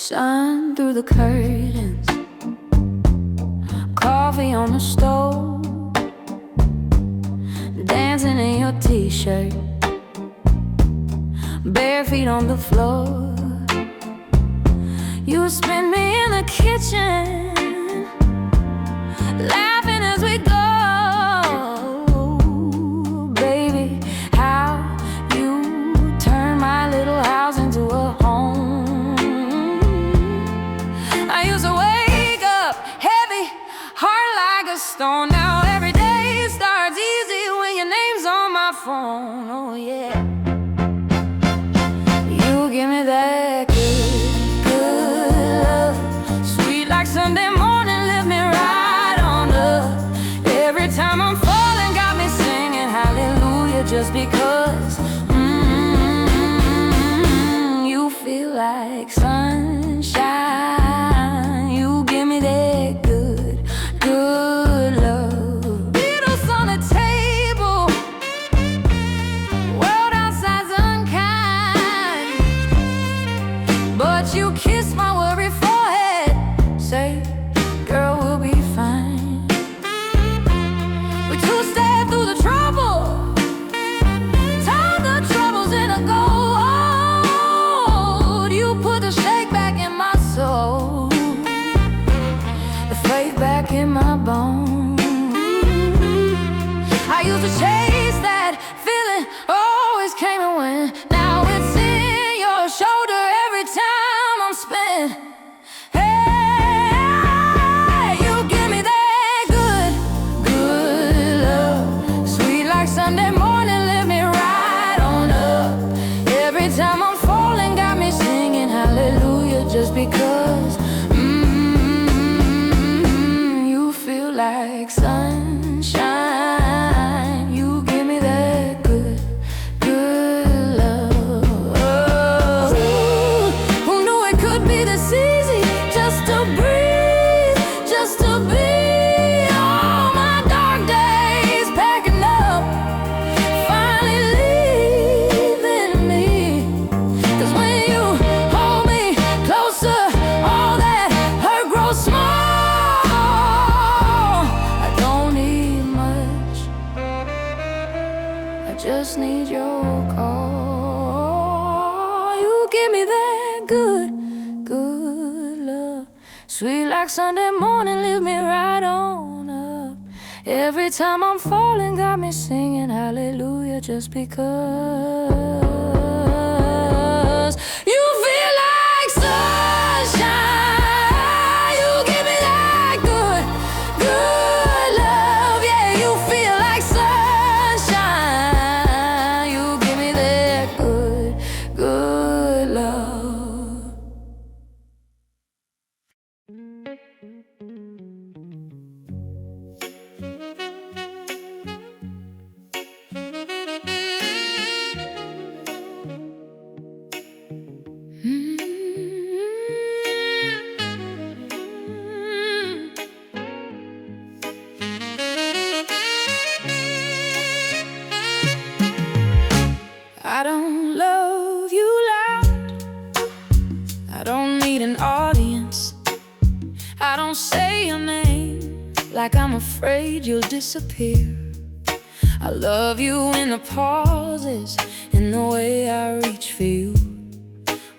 Sun through the curtains, coffee on the stove, dancing in your t-shirt, bare feet on the floor. You spin me in the kitchen, laughing as we go. Baby, how you turn my little house into a home. I used to wake up heavy, heart like a stone. Now every day starts easy when your name's on my phone. Oh yeah, you give me that good love, sweet like Sunday morning, lift me right on up. Every time I'm falling, got me singing hallelujah, just because you feel like sunshine. You give me that good love. Beatles on the table, world outside's unkind, but you kiss my worry forehead, say, girl, we'll be fine. We two-step through the trouble, turn the troubles into gold. You put the shake back in my soul, the faith back in my bones. I used to chase that feeling, always came and went. Now it's in your shoulder every time I'm spent. Hey, you give me that good love, sweet like Sunday morning, lift me right on up. Every time I'm falling, got me singing hallelujah, just because you feel like sunshine. You give me that good love. Who knew it could be this easy, just to breathe, just to be. All my dark days packing up, finally leaving me. 'Cause when you hold me closer, all that hurt grows small. I don't need much, I just need your call. You give me that good love, sweet like Sunday morning, lift me right on up. Every time I'm falling, got me singing hallelujah, just because you feel like sunshine. You give me that good love. Yeah, you feel like sunshine. You give me that good love. I don't love you loud, I don't need an audience. I don't say your name like I'm afraid you'll disappear. I love you in the pauses, in the way I reach for you.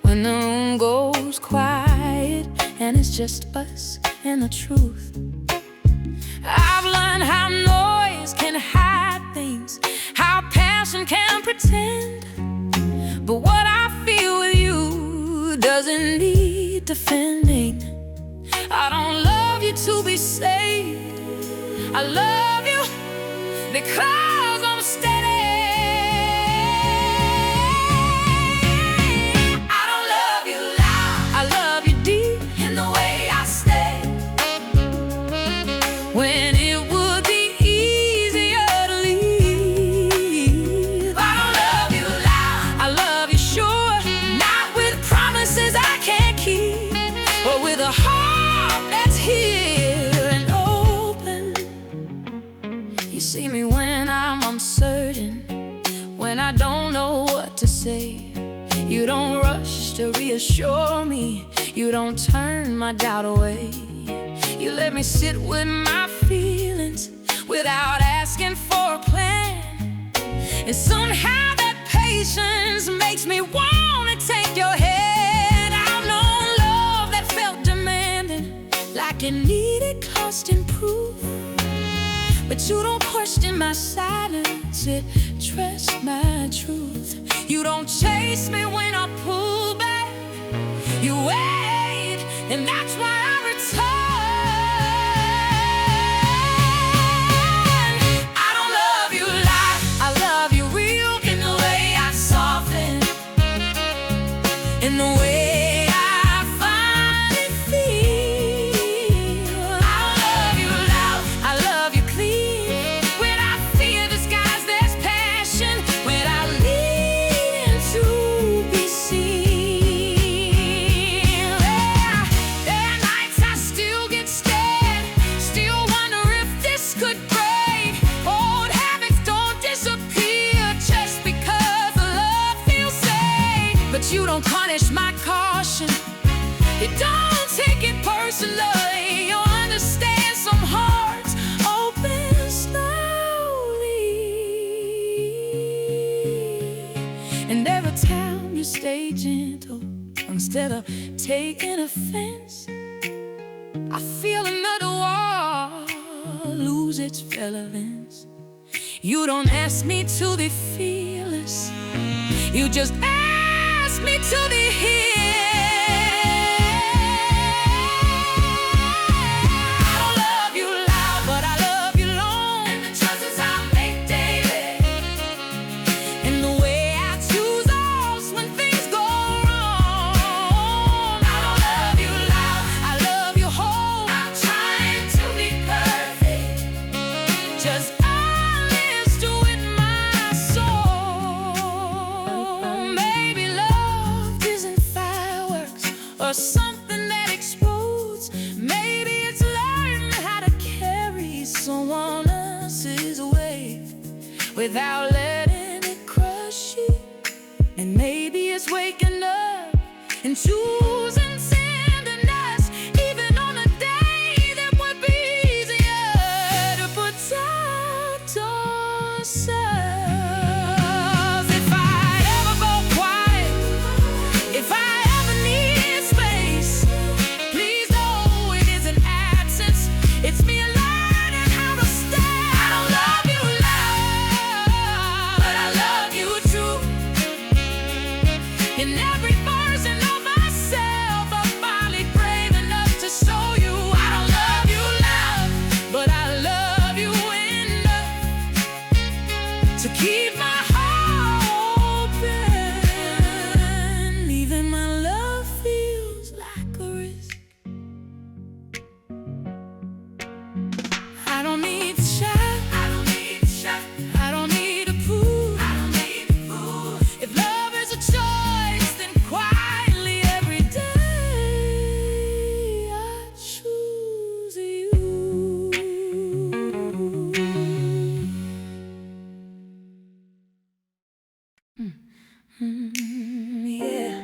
When the room goes quiet and it's just us and the truth. I've learned how noise can hide things, how passion can pretend. But what I feel with you doesn't need defending. I don't love you to be saved, I love you because I'm steady. I don't love you loud, I love you deep in the way I stay. When it would be easier to leave. I don't love you loud, I love you sure, not with promises I can't keep, but with a heart that's here and open. You see me when I'm uncertain, when I don't know what to say. You don't rush to reassure me, You don't turn my doubt away. You let me sit with my feelings without asking for a plan. And somehow that patience makes me wanna take your head. I've known love that felt demanding, like it needed constant proof. But you don't question my silence, it trusts my truth. You don't chase me when I pull back, you wait, and that's why I return. I don't love you like I love you real, in the way I soften, in the way I finally feel. I don't love you loud, I love you clean. Without fear disguised there's passion, without needing to be seen. There are nights I still get scared, still wonder if this could break. Old habits don't disappear just because the love feels safe. But you don't punish my caution, you don't take it personally. You understand some hearts open slowly, and every time you stay gentle instead of taking offense, I feel another wall lose its relevance. You don't ask me to be fearless, you just ask me to be here. I don't love you loud, but I love you long. And the choices I make daily, and the way I choose us when things go wrong. I don't love you loud, I love you whole. I'm trying to be perfect, just honest with my soul. Maybe love isn't fireworks or something that explodes. Maybe it's learning how to carry someone else's weight without letting it crush you. And maybe it's waking up and choosing tenderness, even on a day that would be easier to protect ourselves. If I ever go quiet, if I ever need space, please know it isn't absence, it's me learning how to stay. I don't love you loud, but I love you true. In every version of myself, I'm finally brave enough to show you. I don't love you loud, but I love you enough to keep my heart open. Even my love feels like a risk. I don't need to shout, I don't need to shout, I don't need to prove, I don't need to prove. If love is a choice, then quietly every day I choose you. Yeah.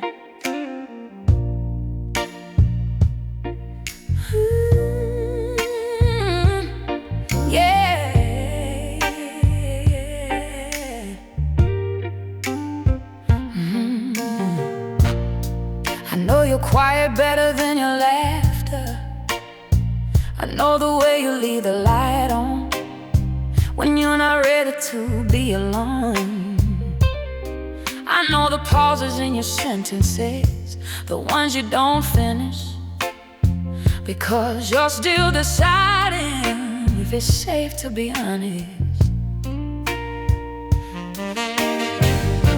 Yeah. I know you're quiet better than your laughter. I know the way you leave the light on when you're not ready to be alone. I know the pauses in your sentences, the ones you don't finish, because you're still deciding if it's safe to be honest.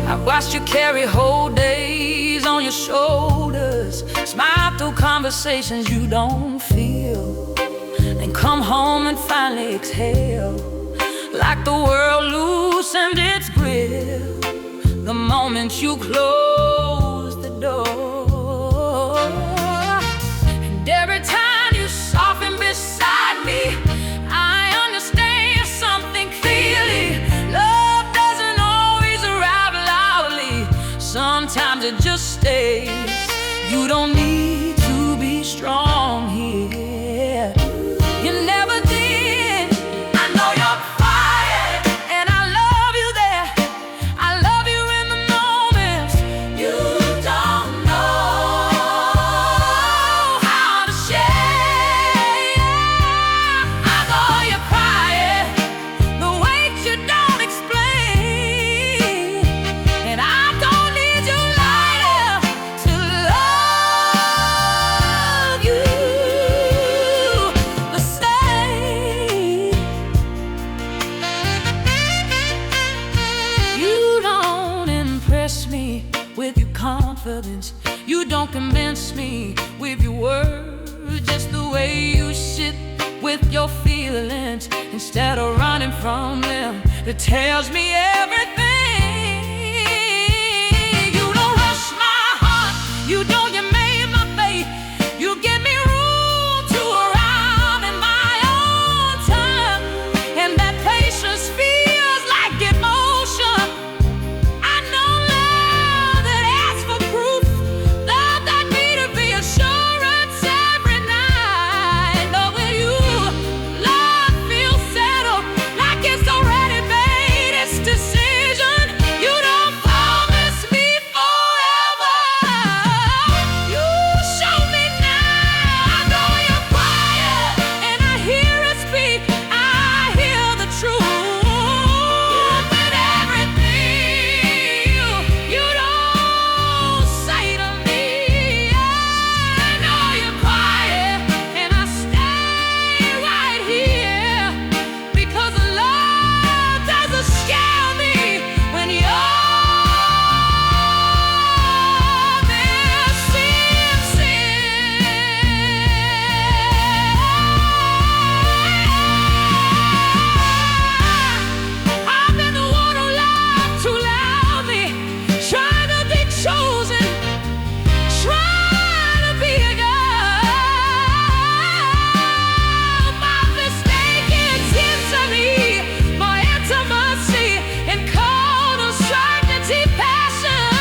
I've watched you carry whole days on your shoulders, smile through conversations you don't feel, then come home and finally exhale, like the world loosened its grip the moment you close the door. And every time you soften beside me, I understand something clearly. Love doesn't always arrive loudly, sometimes it just stays. You don't need to convince me with your words, just the way you sit with your feelings instead of running from them. It tells me everything. You don't rush my heart, you don't, you made my faith. You give me room to arrive in my own time, and that patience feels like emotion. I know love that asks for proof, love that needed reassurance every night. Knowing you, love feels settled, like it's already made its decision. You don't promise me forever, you show me now. I know you're quiet, and I hear it speak, I hear the truth. But everything you don't say to me, I know you're quiet, and I stay right here because love doesn't scare me when you're I've been the one who lied too loudly, trying to be chosen, trying to be a girl. My mistaken intensity, my intimacy, and cold uncertainty, passion.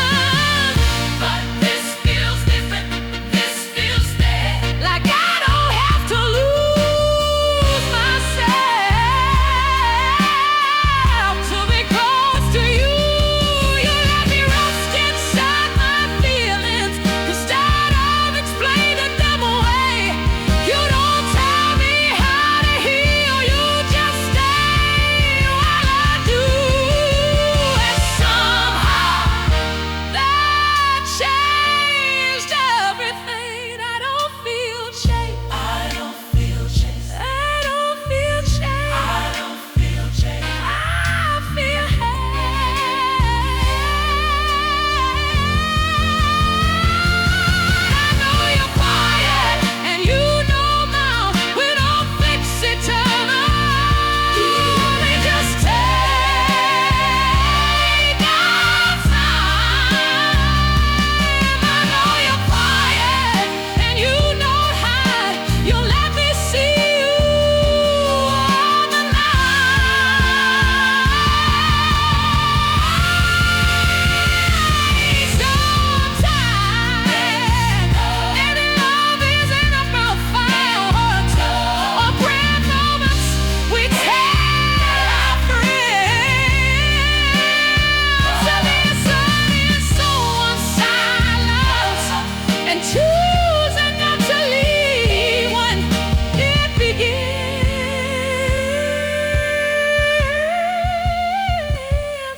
But this feels different, this feels steady, like I don't have to lose myself to be close to you. You let me rust inside my feelings instead of explaining them away. You don't tell me how to heal, you just stay while I do. And somehow that changed everything. I don't feel changed. I don't feel changed. I don't feel changed. I don't feel changed. I feel I know you're quiet, and you know now we don't fix each other. We just take our time. I know you're quiet, and you don't hide. You let me see you all the night. Sometimes any love isn't about fireworks or grand moments. We tell our friends to listen in someone's silence and choosing not to leave when it begins.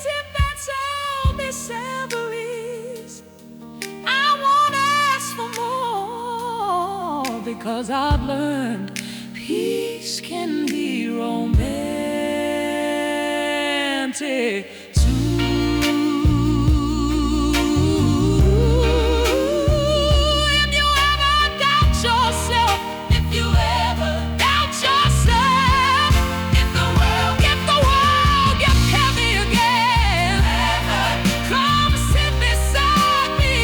If that's all this ever is, I won't ask for more, because I've learned peace can be romantic too. If you ever doubt yourself, if you ever doubt yourself, if the world gets heavy again, come sit beside me.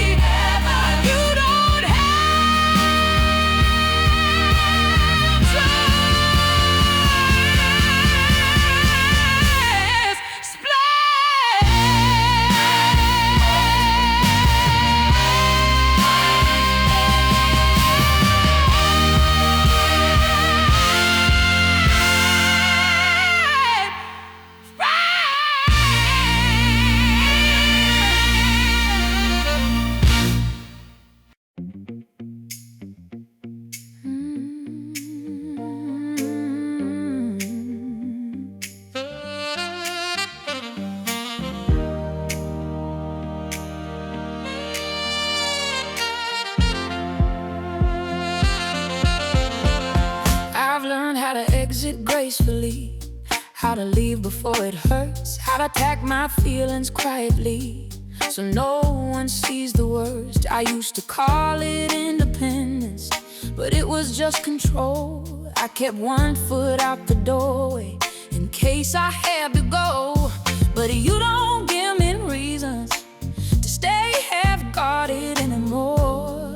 You don't have to exit gracefully, how to leave before it hurts, how to attack my feelings quietly, so so no one sees the worst. I used to call it independence, but it was just control. I kept one foot out the doorway in case I had to go. But you don't give me reasons to stay half-guarded anymore.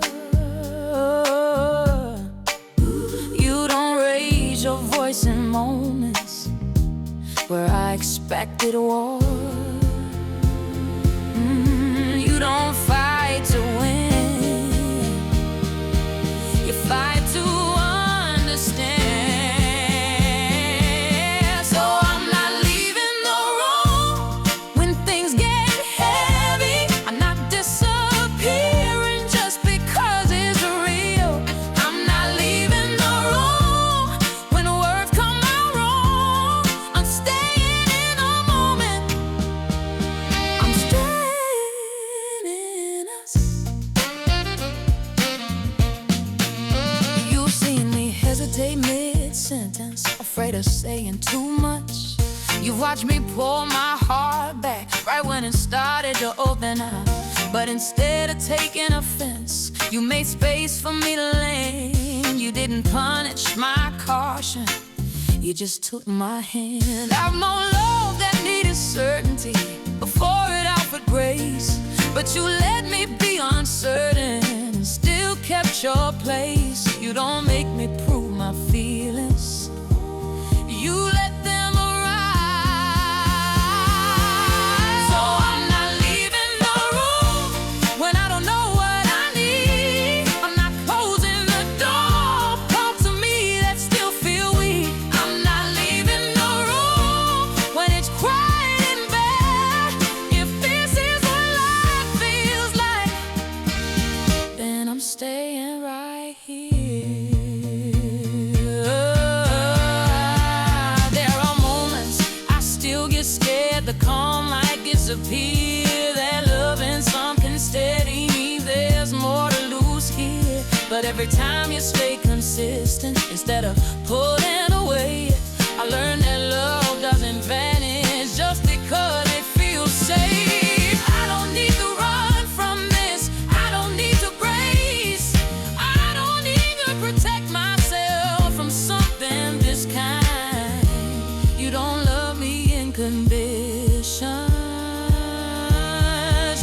You don't raise your voice in moments where I expected war. You don't fight to win, you fight to understand. So I'm not leaving the room when things get heavy. I'm not disappearing just because it's real. I'm not leaving the room when words come out wrong. I'm staying in a moment. I'm staying in us. You've seen me hesitate mid-sentence, afraid of saying too much. You watched me pull my heart back right when it started to open up. But instead of taking offense, you made space for me to land. You didn't punish my caution, you just took my hand. I've known love that needed certainty before it offered grace, but you let me be uncertain and still kept your place. You don't make me prove my feelings, you let them arise. So I'm not leaving the room when I don't know what I need. I'm not closing the door, parts of me that still feel weak. I'm not leaving the room when it's quiet and bad. If this is what life feels like, then I'm staying right here. There are moments I still get scared, the calm might disappear. That loving something steady means there's more to lose here. But every time you stay consistent instead of pulling away, I learned that love doesn't vanish just because it feels safe. I don't need to run from this, I don't need to brace, I don't need to protect myself from something this kind. You don't love me in conditions,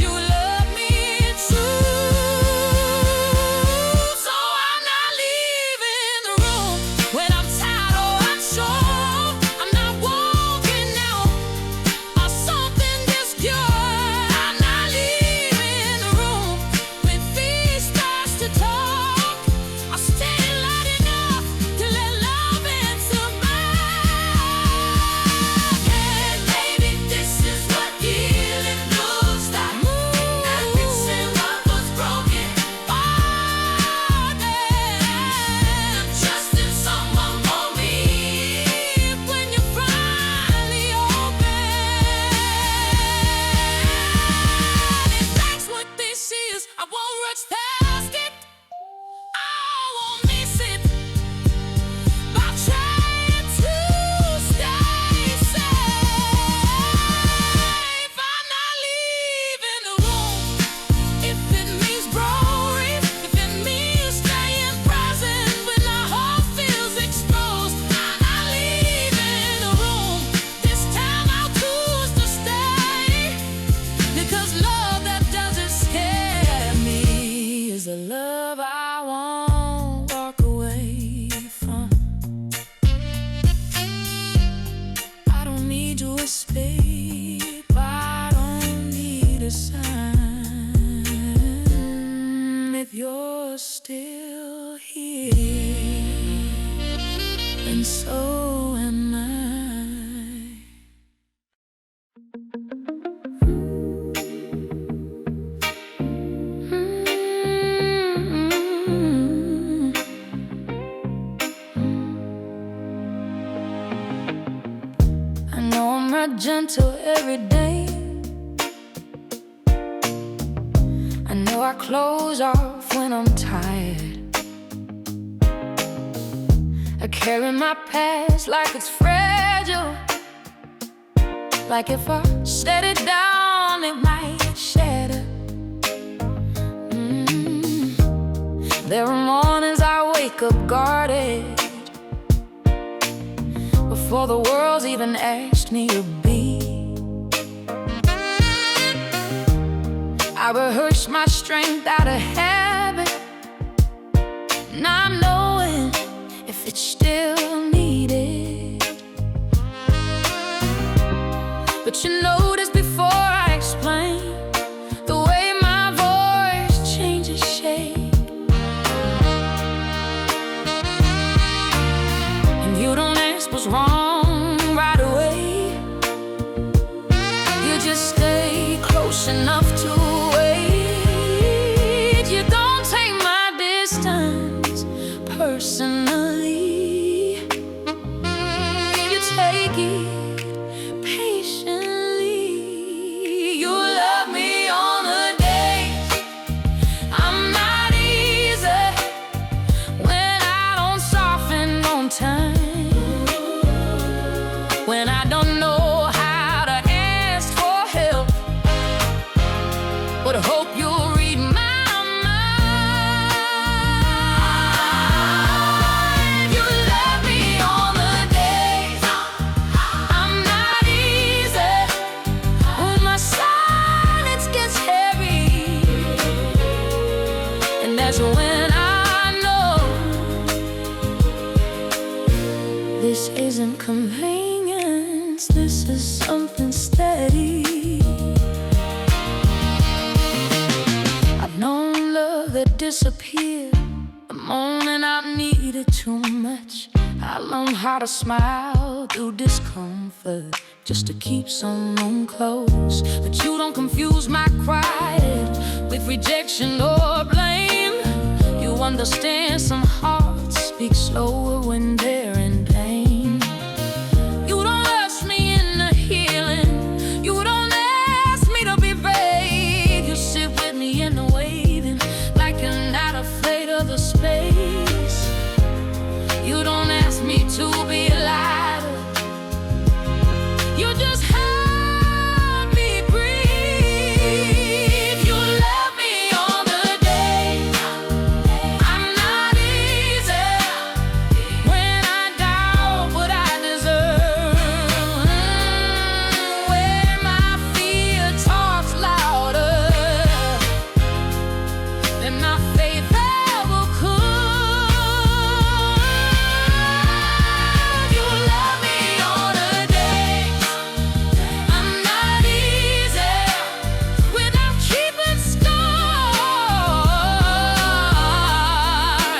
you love me in truth. So I'm not leaving the room when I'm tired or unsure. I'm not walking out of something just pure. I'm not leaving the room when fear starts to talk. I'll stay loud enough to let love answer mine. Yeah, baby, this is what healing looks like. Not fixing what was broken, trusting someone more real when you finally open. If that's what this is, I won't rush past it, I won't miss it by trying to stay safe. I'm not leaving the room if it means growing, if it means staying present when the heart feels exposed. I'm not leaving the room, this time I'll choose to stay, because love that doesn't scare me is the love I won't walk away from. I don't need to escape, I don't need a sign. If you're still here, and so am I. I know I'm not gentle every day, I know I close off when I'm tired. I carry my past like it's fragile, like if I set it down it might shatter. There are mornings I wake up guarded before the world's even asked me to be. I rehearse my strength out of habit, not knowing if it's still needed. But you notice before I explain, the way my voice changes shape. And you don't ask what's wrong right away. You just stay close enough to wait. You don't take my distance personally. You take it patiently. You love me on the days I'm not easy, when I don't soften on time, when I don't know how to ask for help, but hope you'll read my mind. You love me on the days I'm not easy, when my silence gets heavy, and that's when I know this isn't convenience, this is something steady. I've known love that disappeared the moment I needed too much. I learned how to smile through discomfort, just to keep someone close. But you don't confuse my quiet with rejection or blame. You understand some hearts speak slower when they're in pain. You don't rush me into healing, you don't ask me to be brave. You sit with me in the waiting, like you're not afraid of the space. You don't ask me to be lighter, you just help me breathe. You love me on the days I'm not easy, when I doubt what I deserve, when my fear talks louder than my faith ever could. You love me on the days I'm not easy, without keeping score,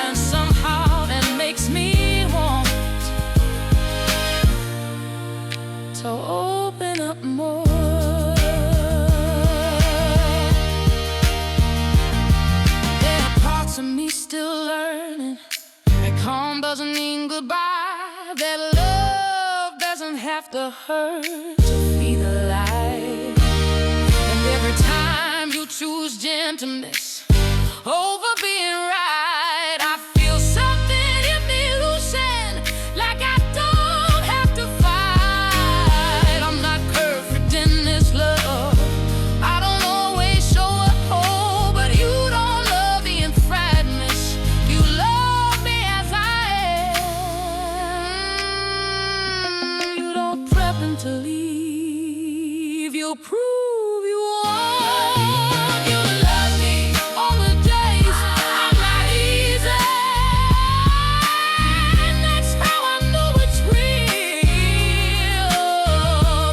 and somehow that makes me want to open up more. There are parts of me still learning that calm doesn't mean goodbye, that love doesn't have to hurt to feel alive. And every time you choose gentleness over being right, I feel something in me loosen, like I don't have to fight. I'm not perfect in this love, I don't always show up whole, but you don't love me in fragments, you love me as I am. You don't threaten to leave, you prove you want. You love me on the days I'm not easy, and that's how I know it's real,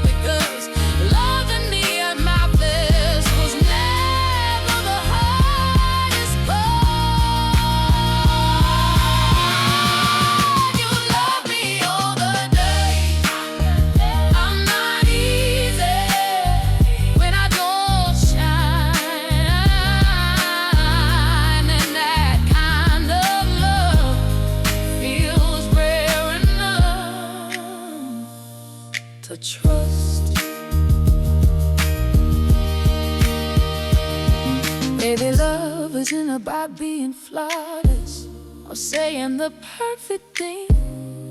because loving me at my best was never the hardest part. You love me all the days I'm not easy, when I don't shine, and that kind of love feels rare enough to trust. Baby, love isn't about being flawless or saying the perfect thing.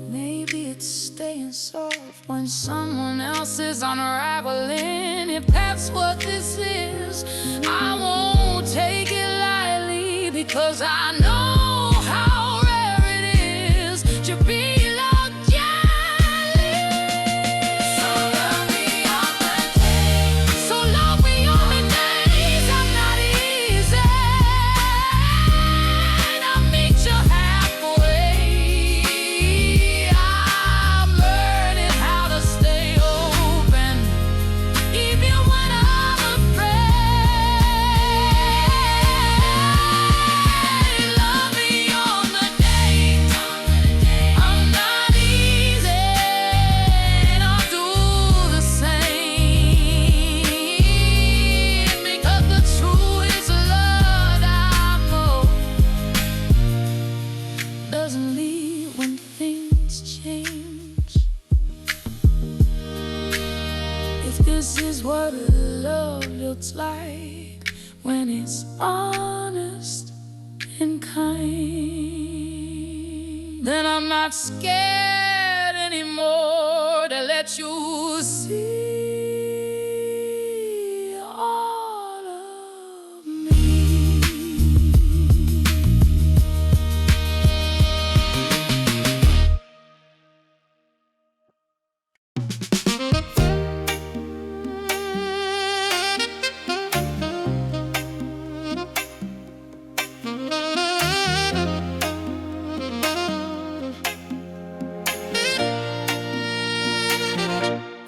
Maybe it's staying soft when someone else is unraveling. If that's what this is, I won't take it lightly, because I know what love looks like when it's honest and kind. Then I'm not scared anymore to let you see all of me.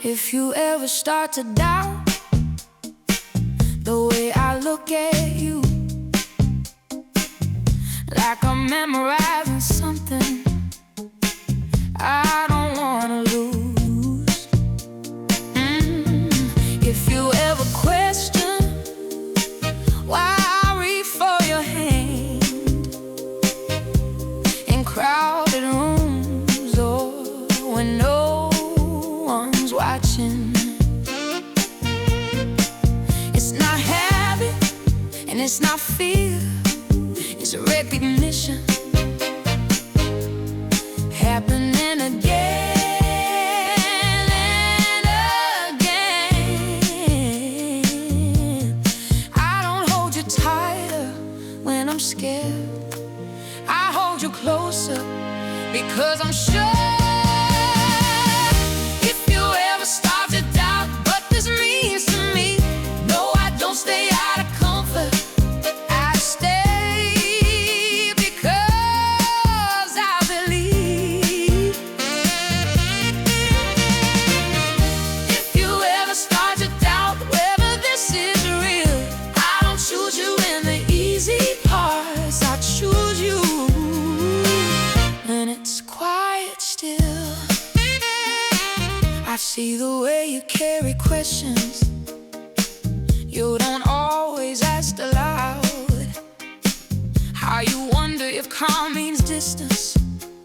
If you ever start to doubt the way I look at you, like I'm memorizing something I don't wanna lose. If you ever question why I reach for your hand in crowded rooms or when no one's watching, it's not habit and it's not fear, it's a recognition happening again and again. I don't hold you tighter when I'm scared, I hold you closer because I'm sure. I see the way you carry questions, you don't always ask aloud. How you wonder if calm means distance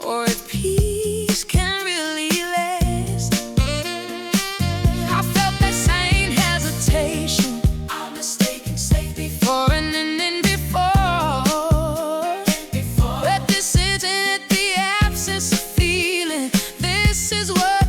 or if peace can really last. I felt that same hesitation, I'm mistaken safety for an ending before. But this isn't the absence of feeling, this is what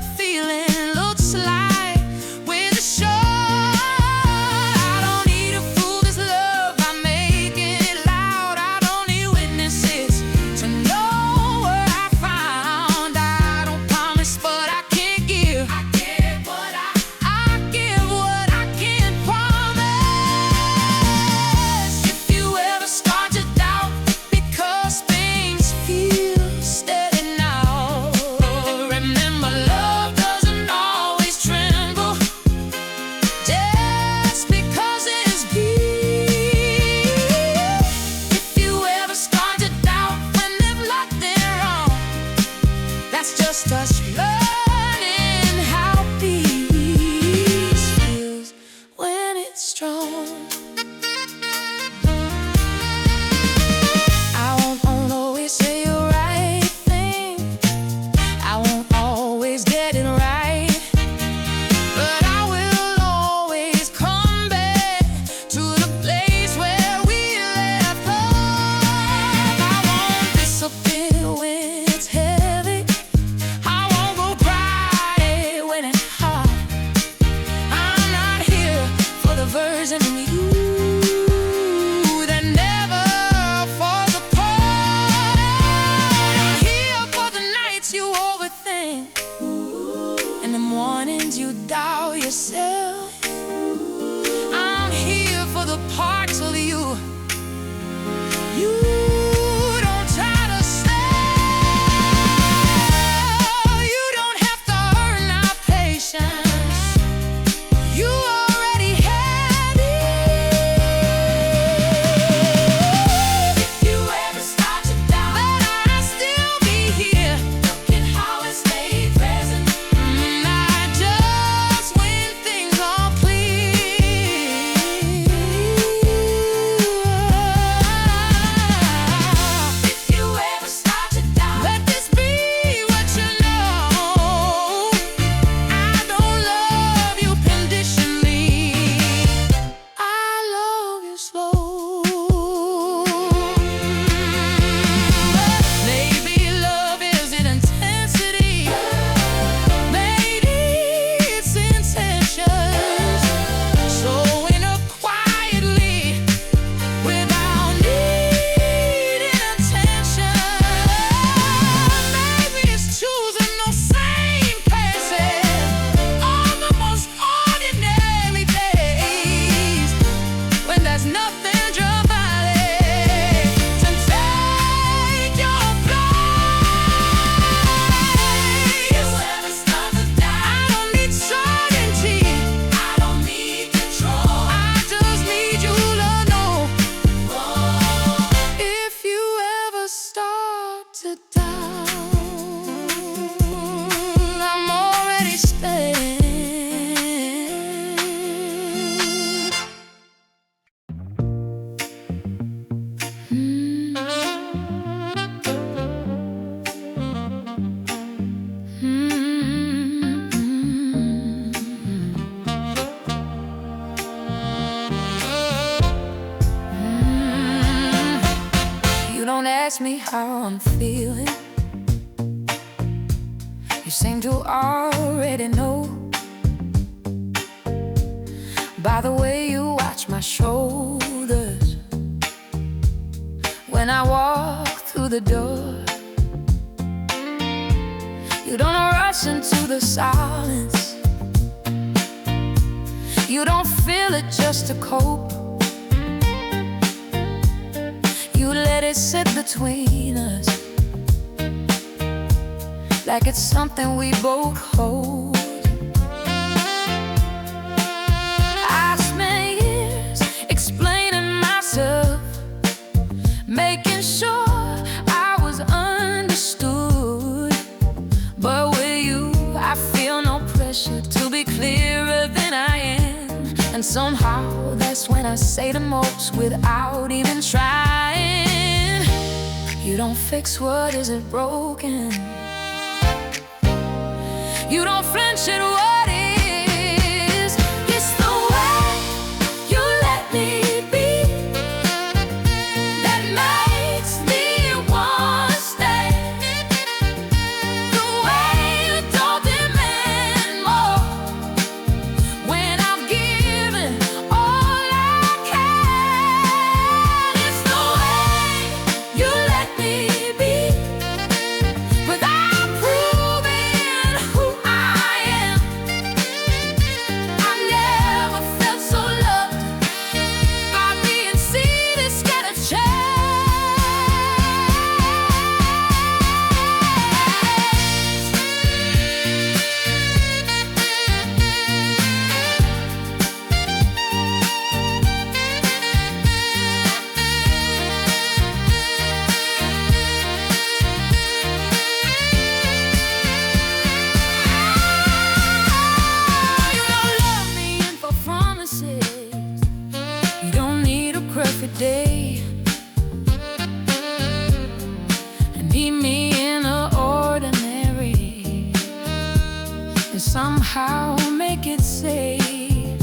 just us learning how peace feels when it's strong. I won't always say the right thing, I won't always get it right, but I will always come back to the place where we left off. I won't disappear when it's heavy, I won't don't ask me how I'm feeling. You seem to already know by the way you watch my shoulders when I walk through the door. You don't rush into the silence. You don't feel it just to cope. You let it sit between us like it's something we both hold. I spent years explaining myself, making sure I was understood. But with you, I feel no pressure to be clearer than I am. And somehow that's when I say the most without even trying. You don't fix what isn't broken. You don't flinch at what is. It's the way you let me be that makes me want to stay. The way you don't demand more when I've given all I can. It's the way you let me be without proving who I am. I never felt so loved by being seen instead of changed. You don't love me in for promises. You don't need a perfect day and meet me in the ordinary and somehow make it safe.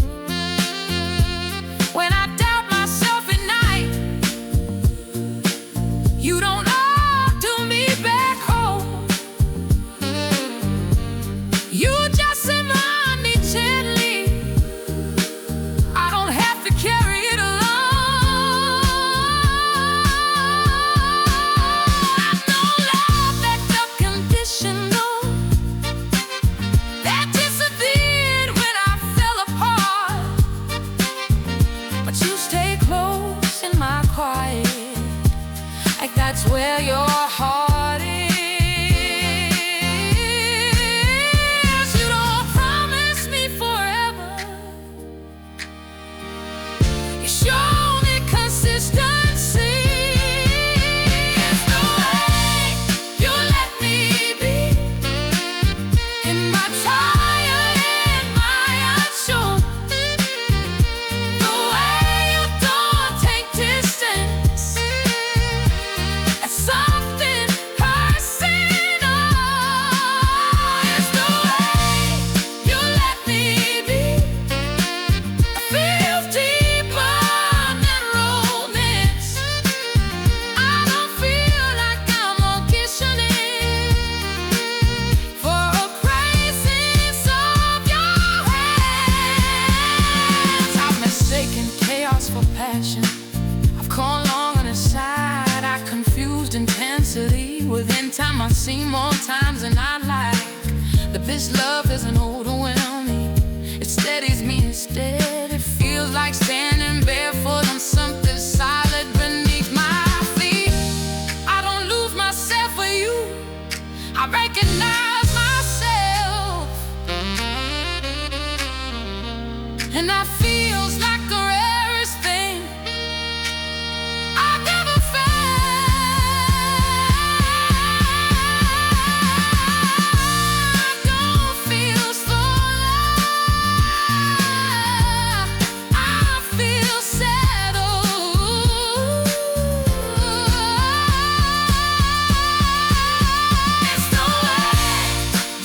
When I doubt myself at night, you don't undo me back home. You just remind me gently I don't have to carry it alone. I know love that's unconditional, that disappeared when I fell apart. But you stay close in my quiet, like that's where your heart is. You don't promise me forever. You show me consistency. It's the way you let me be in my tired and my unsure. The way you don't take distance, it's something personal. It's the way you let me be. It feels deeper than romance. I don't feel like I'm auditioning for a presence of your hands. I've mistaken chaos for passion. I've gone long on the side. I confused intensity with end time. I've seen more times than I like. That this love isn't overwhelming. It steadies me instead. It feels like standing barefoot on something solid beneath my feet. I don't lose myself for you. I recognize myself, and that feels like the rarest thing I've ever felt. Don't feel so alive. I feel settled. It's the way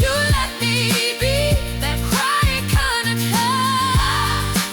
you let me be, that quiet kind of care.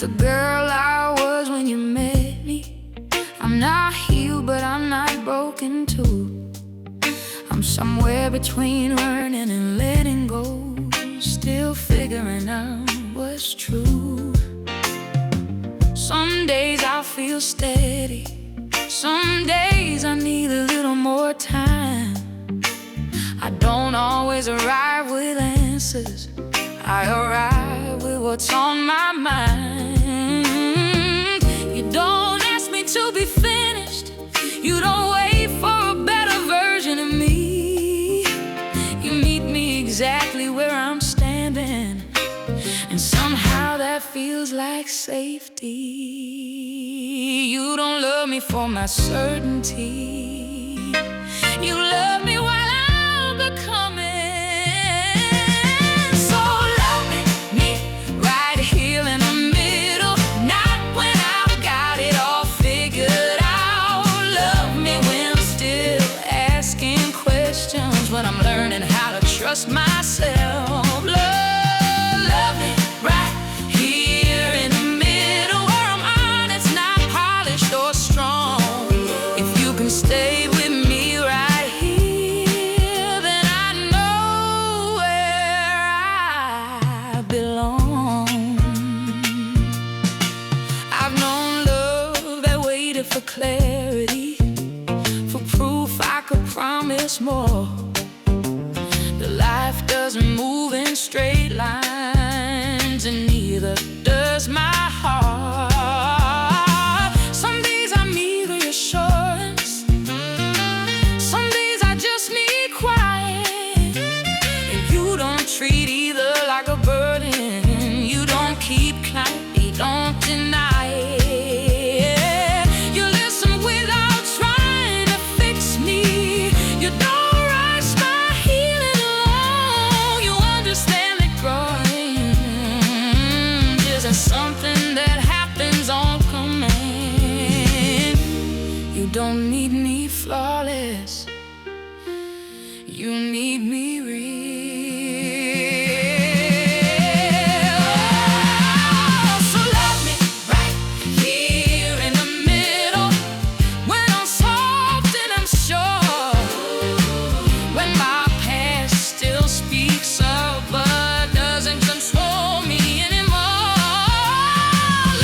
the girl I was when you met me. I'm not healed, but I'm not broken too. I'm somewhere between learning and letting go, still figuring out what's true. Some days I feel steady, some days I need a little more time. I don't always arrive with answers, I arrive with what's on my mind. You don't ask me to be finished, you don't wait for a better version of me. You meet me exactly where I'm standing, and somehow that feels like safety. You don't love me for my certainty, you love me while I'm becoming. So love me right here in the middle, not when I've got it all figured out. Love me when I'm still asking questions, when I'm learning how to trust myself. Love me right here in the middle, where I'm honest, not polished or strong. If you can stay with me right here, then I know where I belong. I've known love that waited for clarity, for proof I could promise more. The life doesn't move in straight lines, and neither does my heart. Some days I need reassurance, some days I just need quiet. And you don't treat either like a burden, you don't keep climbing, you don't deny it. You listen without trying to fix me, you don't rush my healing along. You understand that growing isn't something that happens on command. You don't need me flawless, you need me real. So love me right here in the middle, when I'm soft and I'm sure, when my past still speaks up but doesn't control me anymore.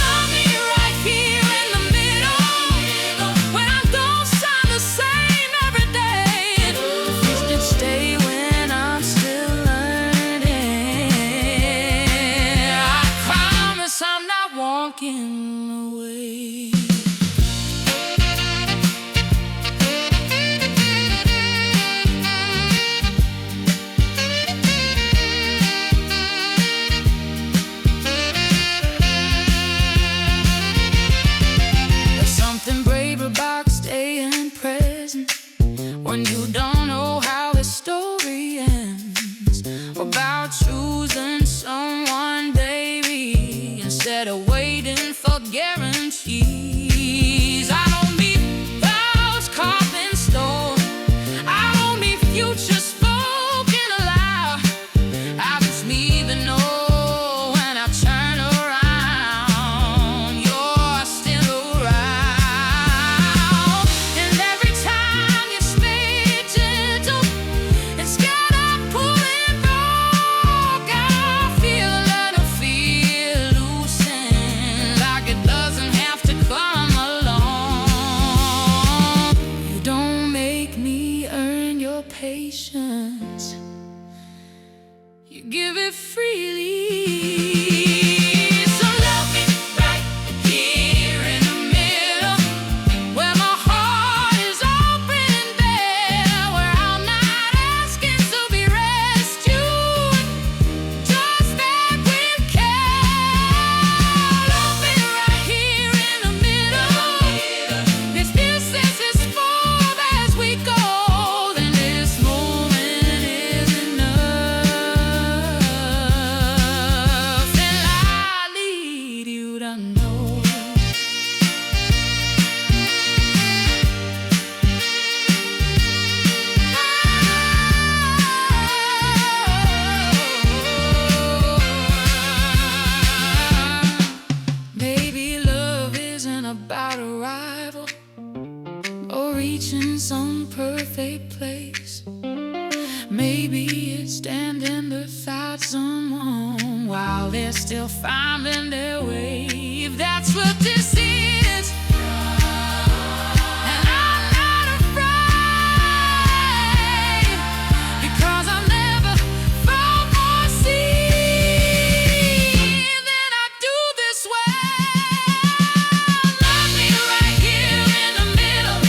Love me right here in the middle, when I don't sound the same every day. If you can stay when I'm still learning, I promise I'm not walking away. There's something brave about staying present when you don't know how the story ends, about choosing someone, baby, instead of waiting for guarantees. I don't need vows carved in stone, I don't need futures spoken aloud. I just need to know when I turn around, you're still around. And every time you stay gentle, instead of pulling back, I feel a little feel loosen, like it doesn't have to come along. You don't make me earn your patience, you give it freely. So love me right here in the middle, where my heart is open and bare, where I'm not asking to be rescued, just that with care. Love me right here in the middle, this distance is far as we go, then this moment is enough. standing beside someone while they're still finding their way. If that's what this is, and I'm not afraid, because I've never found more seen than I do this way. Love me right here in the middle,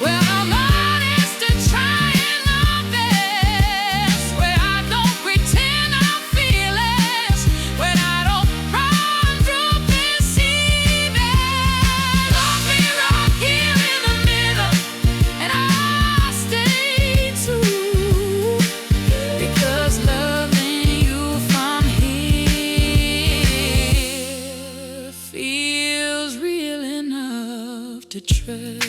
where I'm honest and trying my best, where I don't pretend I'm fearless, when I don't run through deceiving. Love me right here in the middle, and I'll stay true, because loving you from here feels real enough to trust.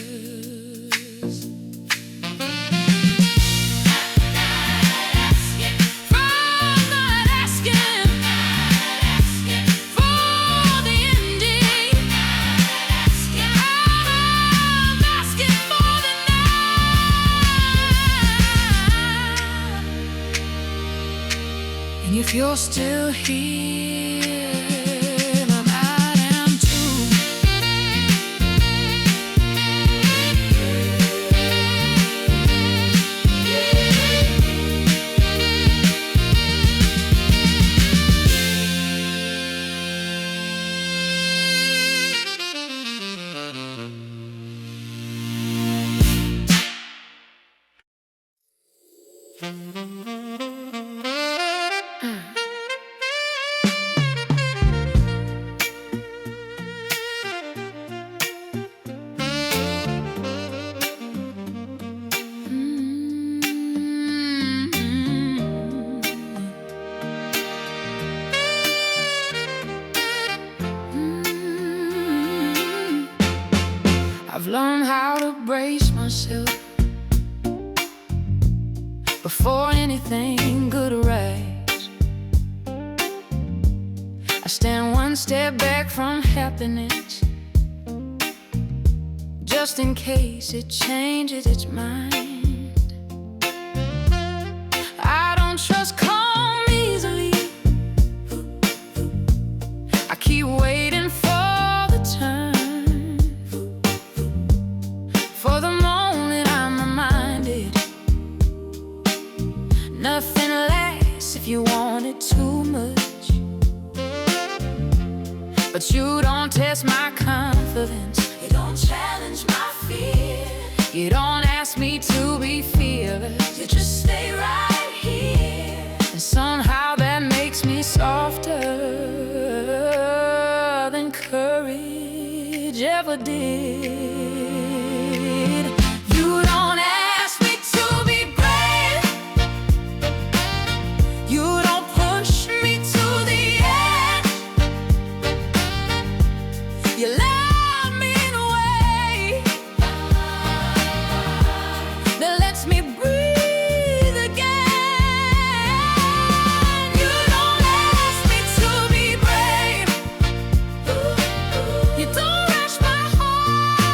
And if you're still here, then I am too. I've learned how to brace myself before anything good arrives. I stand one step back from happiness, just in case it changes its mind. I don't trust calm easily. I keep waiting for the turn, for the moment I'm reminded nothing lasts if you want it too much. But you don't test my confidence, you don't challenge my fear, you don't ask me to be fearless, you just stay right here. And somehow that makes me softer than courage ever did. You don't ask me to be brave, you don't push me to the edge, you love me in a way that lets me breathe again. You don't ask me to be brave, you don't rush my heart,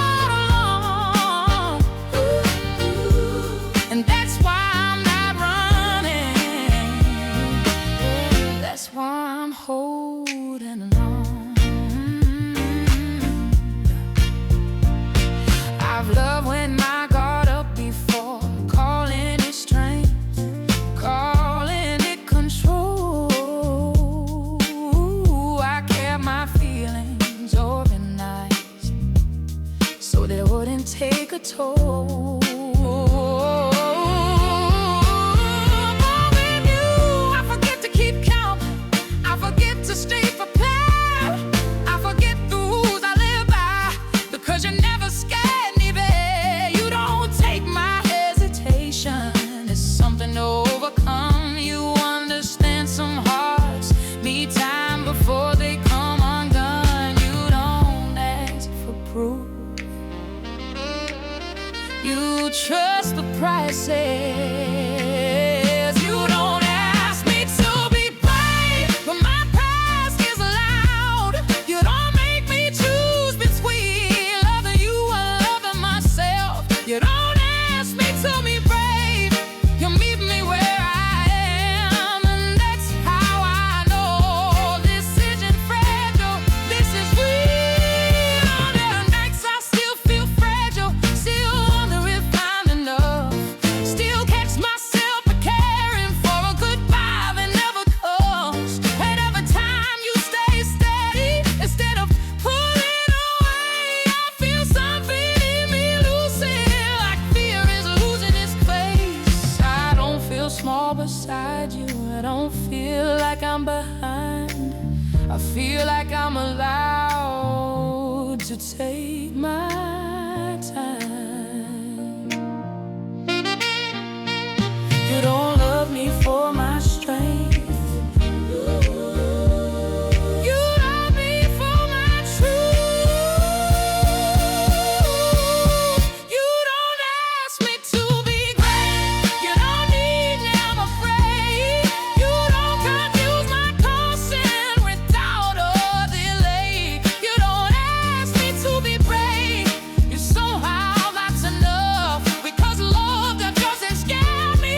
beside you. I don't feel like I'm behind. I feel like I'm allowed to take my time. You don't love me for my strength. You love me for my truth. You don't ask me to be great. You don't need me, I'm afraid. You don't confuse my consent without a delay. You don't ask me to be brave. You somehow that's enough. Because love that doesn't scare me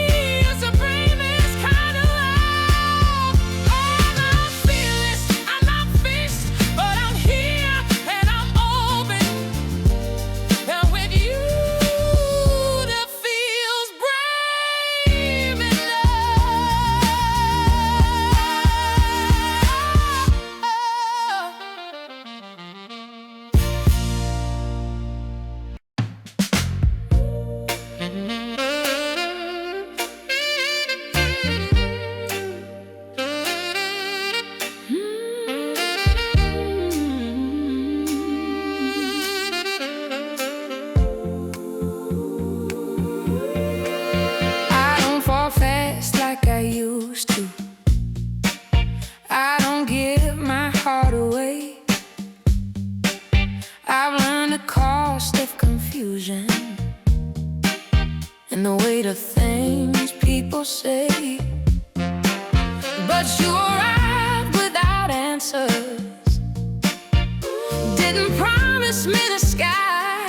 is the bravest kind of love. I'm not fearless, I'm not fixed, but I'm here and I'm open. And with you, that feels brave I don't fall fast like I used to. I don't give my heart away. I've learned the cost of confusion and the weight of things people say. But you arrived without answers. Didn't promise me the sky.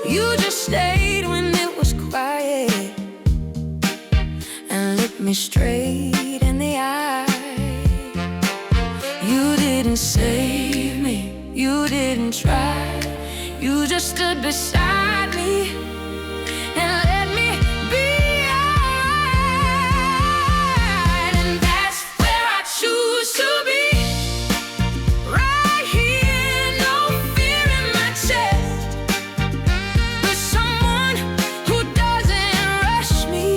You just stayed when it was quiet and looked me straight in the eye. You didn't save me, you didn't try. You just stood beside me and let me be alright. And that's where I choose to be. Right here, no fear in my chest. With someone who doesn't rush me,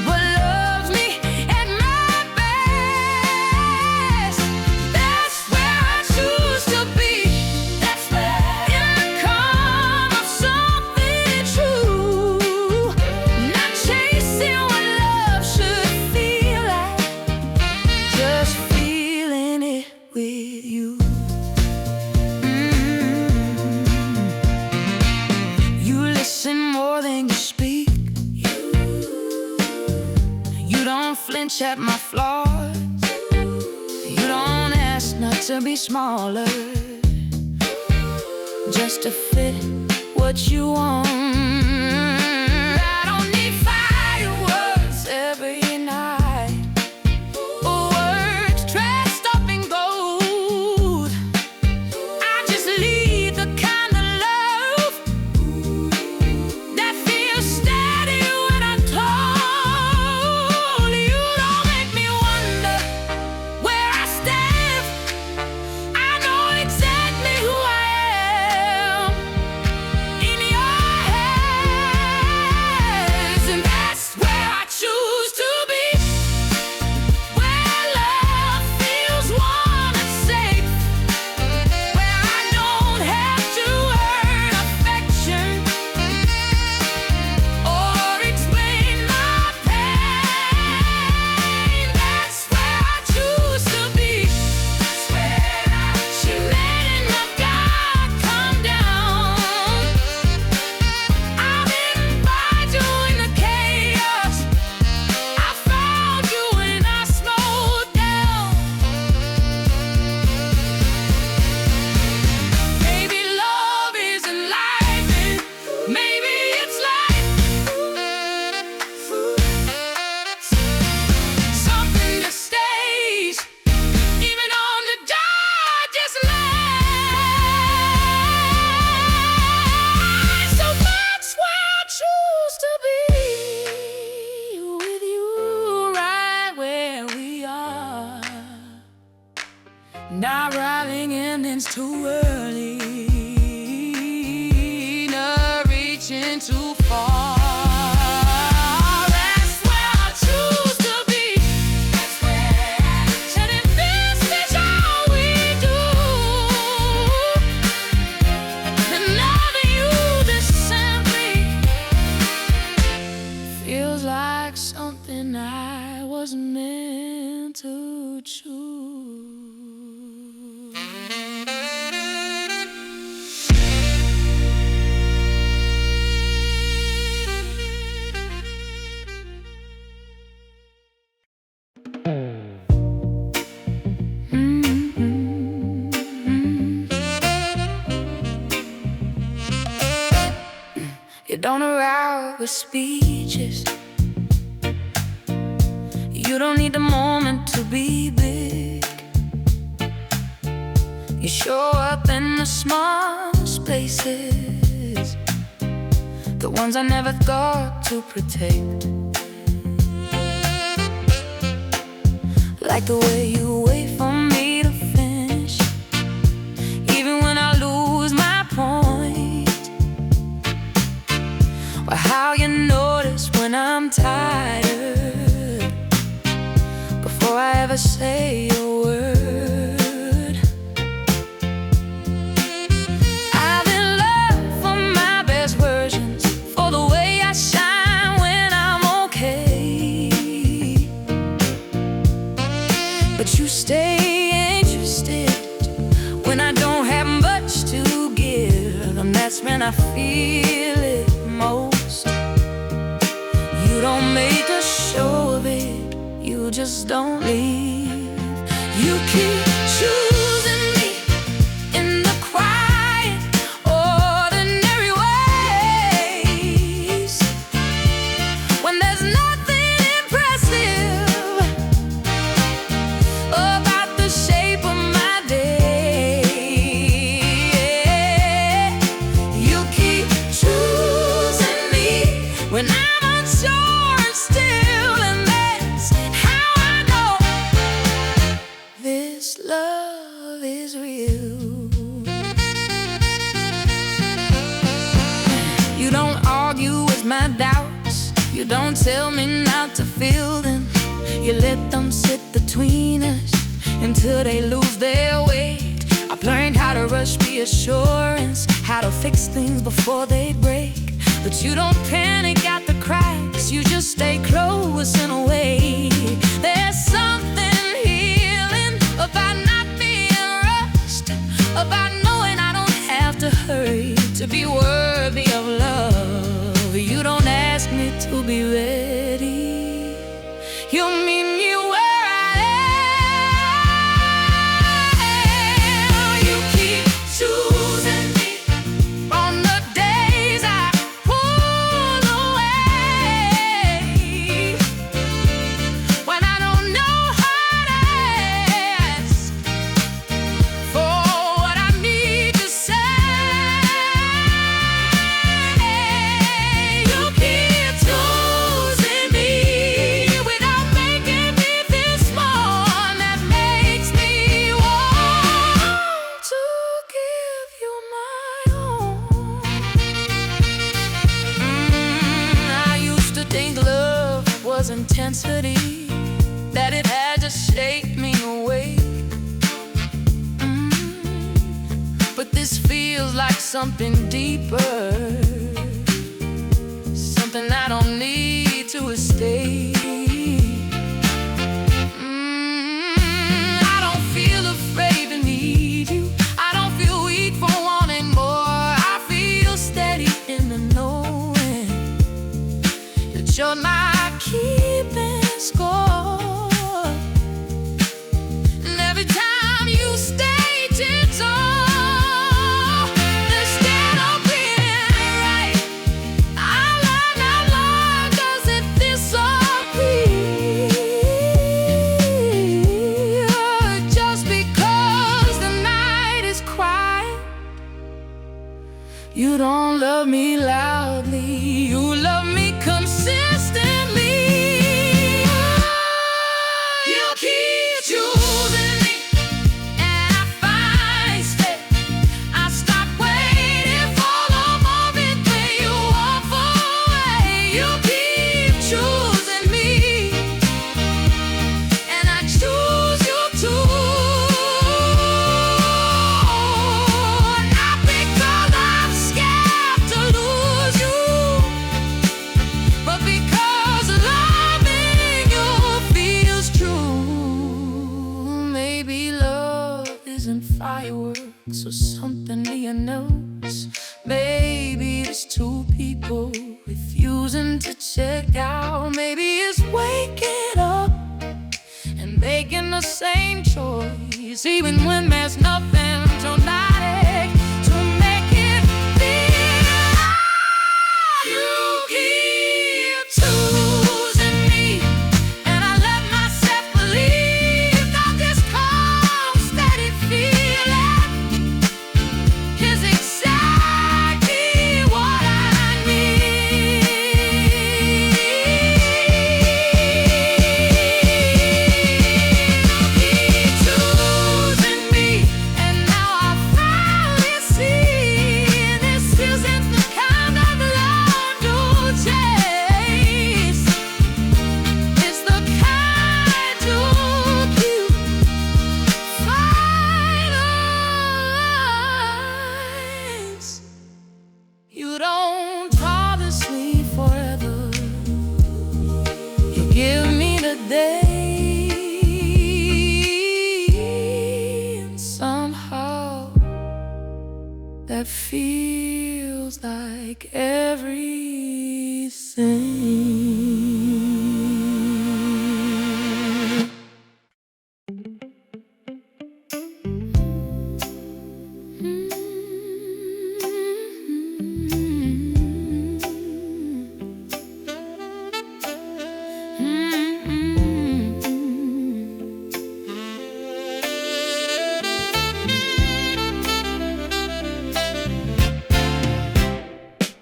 but loves me at my best. That's where I choose to be. That's where in the calm of something true. Not chasing what love should feel like, just feeling it with you. You listen more than you speak. You don't flinch at my flaws. You don't ask not to be smaller, just to fit what you want. I don't need fireworks every night, or words dressed up in gold. I just lead the kind of love that feels steady when I'm told. You don't make me wonder where I stand. I know exactly who I am in your hands. And that's where I choose to be. Where love feels warm and safe. Where I don't have to earn affection or explain my pain. That's where I choose to be. That's where I choose. Letting my God come down. I didn't find you in the chaos. I found you when I slowed down. Maybe love isn't life, and maybe it's life. Something that stays even on the darkest night. So that's where I choose to be, with you right where we are. Not arriving endings too early, not reaching too far. like something I was meant to choose. You don't arrive with speeches. You don't need the moment to be big. You show up in the smallest places, the ones I never thought to protect. Like the way you wait for me to finish, even when I lose my point. Or how you notice when I'm tired before I ever say a word. I've been loved for my best versions, for the way I shine when I'm okay. But you stay interested when I don't have much to give, and that's when I feel it most. You don't make a show of it, you just don't leave. You keep choosing me in the quiet, ordinary ways, when there's nothing impressive about the shape of my day. You keep choosing me when I'm unsure and still, and that's how I know this love is real. You don't argue with my doubts, you don't tell me not to feel them. You let them sit between us until they lose their weight. I've learned how to rush reassurance, how to fix things before they break. But you don't panic at the cracks, you just stay close in a way. There's something healing about not being rushed, about knowing I don't have to hurry to be worthy of love. You don't ask me to be ready, you meet me where I am. You keep choosing me on the days I pull away, when I don't know how to ask for what I need to say. You keep choosing me without making me feel small, and that makes me want to give you my all. I used to think love was intensity, that it had to shake me awake. But this feels like something deeper, something I don't need to escape. I don't feel afraid to need you, I don't feel weak for wanting more. I feel steady in the knowing that you're not keeping score. And every time you stay gentle, instead of being right, I learn how long does it feel so or something to your nose. Maybe it's two people refusing to check out. Maybe it's waking up and making the same choice, even when there's nothing dramatic to make it feel like you keep choosing me. And I let myself believe that this calm, steady feeling is exactly what I need. Keep choosing me, and now I finally see this isn't the kind of love you'll chase. It's the kind you'll keep finalize. You don't promise me forever. You give me the day, and somehow that feels like everything.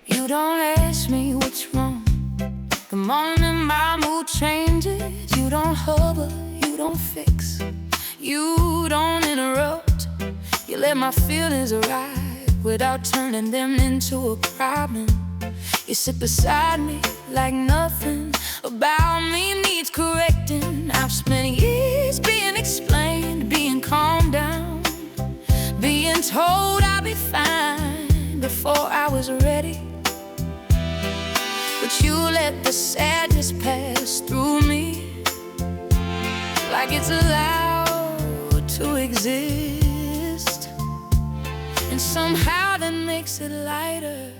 You don't ask me what's wrong. The morning my mood changes. You don't hover, you don't fix, you don't interrupt. You let my feelings arrive without turning them into a problem. You sit beside me like nothing about me needs correcting. I've spent years being explained, being calmed down, being told I'll be fine before I was ready. But you let the sadness pass through me like it's allowed to exist. And somehow that makes it lighter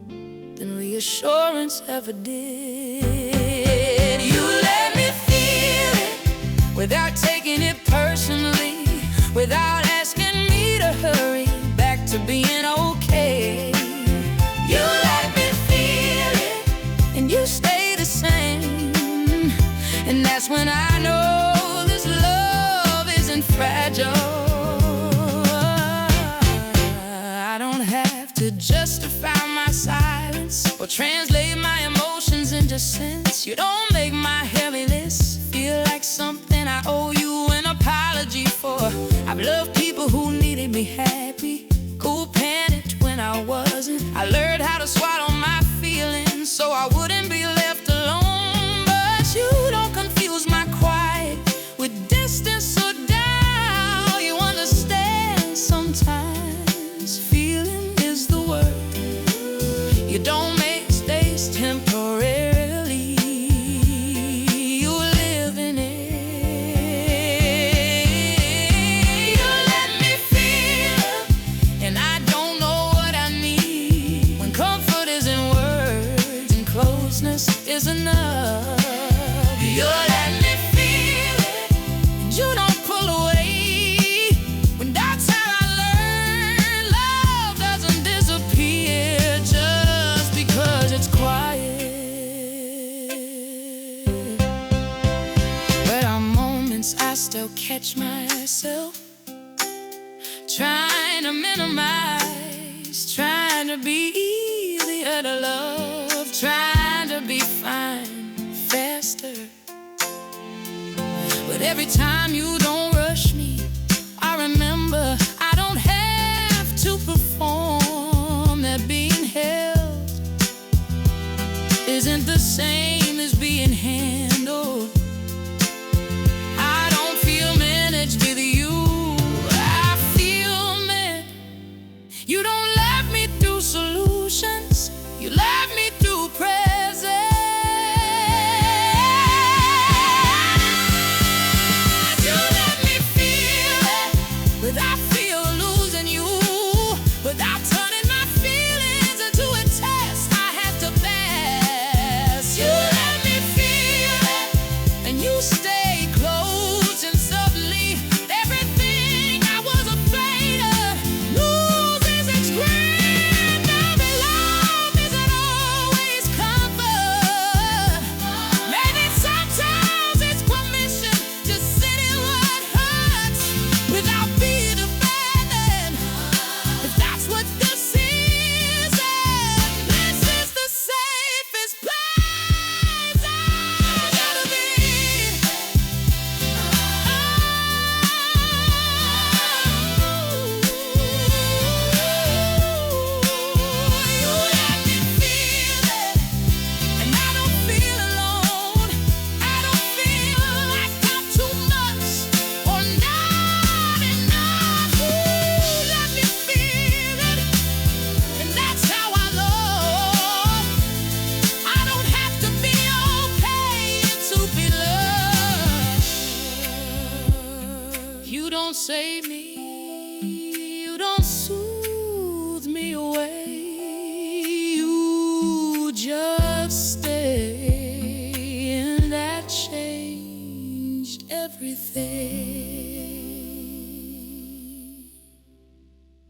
than reassurance ever did. You let me feel it without taking it personally, without asking me to hurry back to being okay. You let me feel it and you stay the same, and that's when I know this love isn't fragile. I don't have to justify my silence or translate my emotions into sense. You don't make my heavy list feel like something I owe you an apology for. I've loved people who needed me happy, who panicked when I wasn't. I learned how to swallow my feelings so I wouldn't be left alone. But you don't confuse my quiet with distance or doubt. You understand sometimes feeling is the word. You don't make mistakes temporarily, you live in it. You let me feel, and I don't know what I need when comfort isn't words and closeness is enough. You let me feel it, and you don't pull away. When that's how I learned love doesn't disappear just because it's quiet. But on moments I still catch myself trying to minimize, trying to be easier to love, trying to be fine faster. But every time you don't rush me, I remember I don't have to perform. That being held isn't the same as being handled. I don't feel managed with you, I feel met. You don't love me through solutions, you love me through presence. You you stay close and subtly, everything I was afraid of loses its grandeur. Love isn't always comfort. Maybe sometimes it's permission to sit in what hurts without being abandoned. If that's what this is, and this is the safest place I've ever been. You let me feel it, and I don't feel alone. I don't feel like I'm too much or not enough. Let me feel it, and that's how I love. I don't have to be okay to be loved. You don't save me, you don't soothe me away. You just stay, and that changed everything.